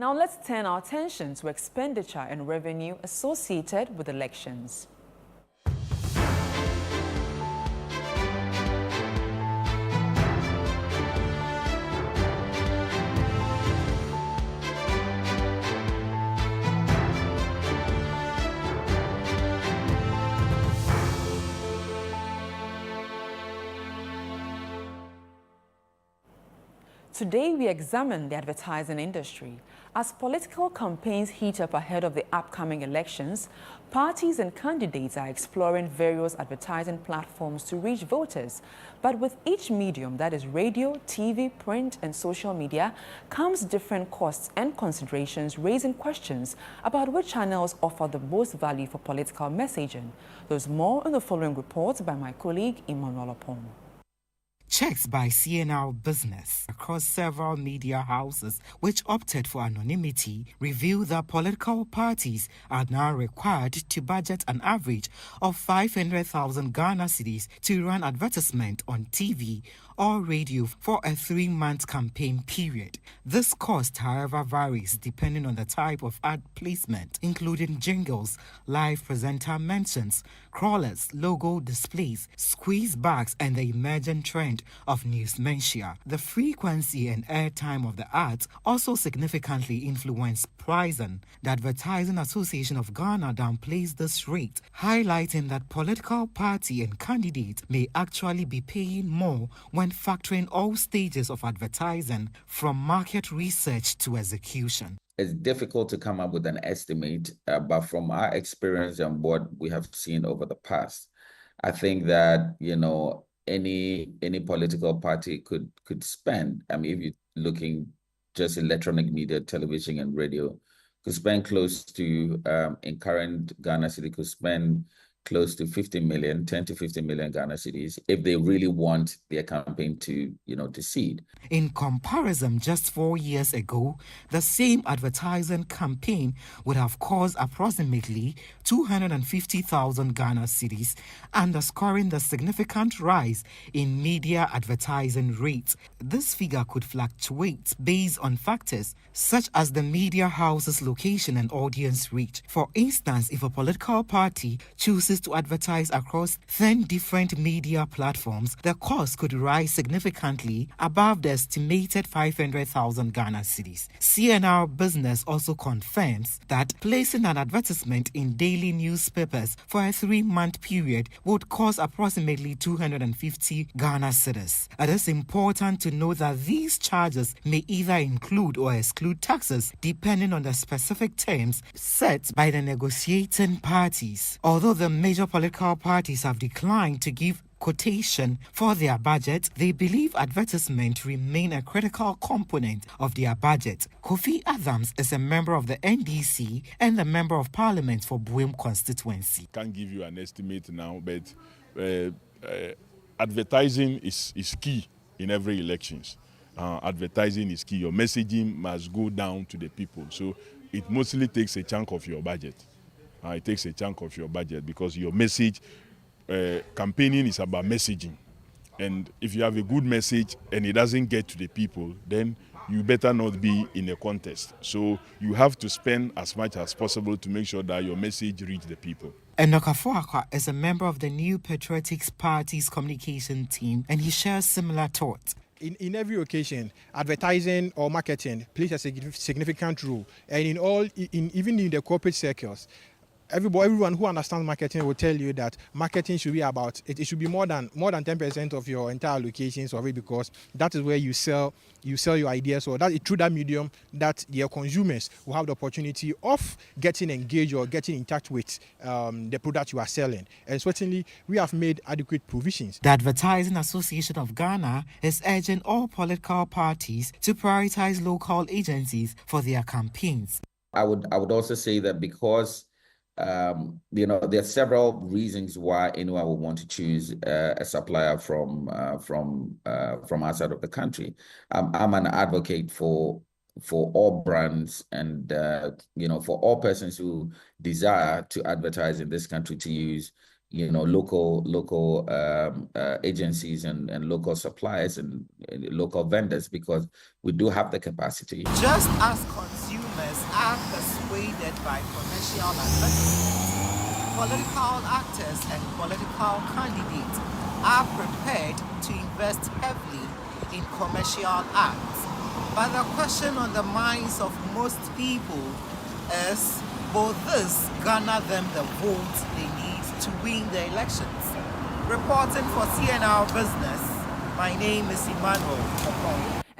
Now let's turn our attention to expenditure and revenue associated with elections. Today, we examine the advertising industry. As political campaigns heat up ahead of the upcoming elections, parties and candidates are exploring various advertising platforms to reach voters. But with each medium, that is radio, TV, print, and social media, comes different costs and considerations, raising questions about which channels offer the most value for political messaging. There's more in the following report by my colleague, Emmanuel Opon. Checks by CNR Business across several media houses which opted for anonymity reveal that political parties are now required to budget an average of 500,000 Ghana cedis to run advertisement on TV or radio for a 3-month campaign period. This cost, however, varies depending on the type of ad placement, including jingles, live presenter mentions, crawlers, logo displays, squeeze bags, and the emerging trend of newsmanship. The frequency and airtime of the ads also significantly influence pricing. The Advertising Association of Ghana downplays this rate, highlighting that political party and candidates may actually be paying more when factoring all stages of advertising from market research to execution. It's difficult to come up with an estimate, but from our experience and what we have seen over the past, I think that, any political party could spend, if you're looking just electronic media, television and radio, could spend close to, in current Ghana city, could spend close to 10 to 50 million Ghana cedis if they really want their campaign to, to seed. In comparison, just 4 years ago, the same advertising campaign would have cost approximately 250,000 Ghana cedis, underscoring the significant rise in media advertising rates. This figure could fluctuate based on factors such as the media house's location and audience reach. For instance, if a political party chooses to advertise across 10 different media platforms, the cost could rise significantly above the estimated 500,000 Ghana cedis. CNR Business also confirms that placing an advertisement in daily newspapers for a 3-month period would cost approximately 250 Ghana cedis. It is important to note that these charges may either include or exclude taxes depending on the specific terms set by the negotiating parties. Although the major political parties have declined to give quotation for their budget, they believe advertisement remain a critical component of their budget. Kofi Adams is a member of the NDC and a member of parliament for Buem constituency. Can't give you an estimate now, but advertising is key in every elections. Advertising is key. Your messaging must go down to the people. So it mostly takes a chunk of your budget. It takes a chunk of your budget because your message, campaigning is about messaging. And if you have a good message and it doesn't get to the people, then you better not be in a contest. So you have to spend as much as possible to make sure that your message reaches the people. Enoka Fuaka is a member of the New Patriotic Party's communication team, and he shares similar thoughts. In every occasion, advertising or marketing plays a significant role, and even in the corporate circles, everyone who understands marketing will tell you that marketing should be about it should be more than 10% of your entire allocations of it, because that is where you sell your ideas, or that through that medium that your consumers will have the opportunity of getting engaged or getting in touch with the product you are selling. And certainly we have made adequate provisions. The Advertising Association of Ghana is urging all political parties to prioritize local agencies for their campaigns. I would also say that because there are several reasons why anyone would want to choose a supplier from outside of the country. I'm an advocate for all brands and for all persons who desire to advertise in this country to use local agencies and local suppliers and local vendors, because we do have the capacity. Just as consumers are persuaded by commercial advertisements. Political actors and political candidates are prepared to invest heavily in commercial ads. But the question on the minds of most people is, will this garner them the votes they need to win the elections? Reporting for CNR Business, my name is Emmanuel Kapong.